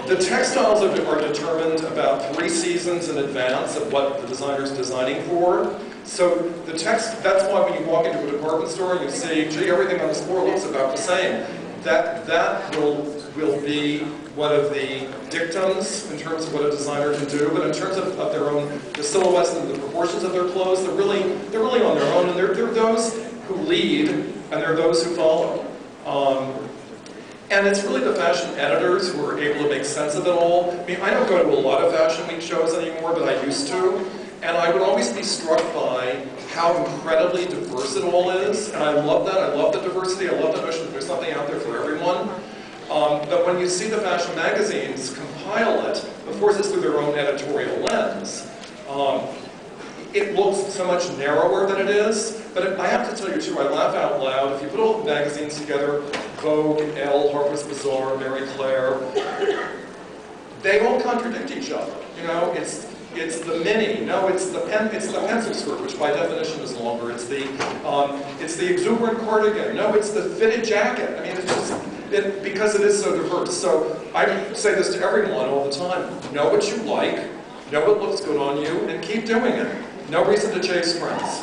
The textiles are determined about 3 seasons in advance of what the designer's designing for. So that's why when you walk into a department store and you see, gee, everything on this floor looks about the same. That will be one of the dictums in terms of what a designer can do, but in terms of their own, the silhouettes and the proportions of their clothes, they're really on their own, and there are those who lead, and there are those who follow. And it's really the fashion editors who are able to make sense of it all. I mean, I don't go to a lot of Fashion Week shows anymore, but I used to. And I would always be struck by how incredibly diverse it all is. And I love that. I love the diversity. I love the notion that there's something out there for everyone. But when you see the fashion magazines compile it, of course it's through their own editorial lens. It looks so much narrower than it is. But I have to tell you too, I laugh out loud. If you put all the magazines together, Vogue, Elle, Harper's Bazaar, Marie Claire, they all contradict each other. You know, it's the mini. No, it's the pencil skirt, which by definition is longer. It's the exuberant cardigan. No, it's the fitted jacket. I mean, it's just because it is so diverse. So I say this to everyone all the time: know what you like, know what looks good on you, and keep doing it. No reason to chase trends.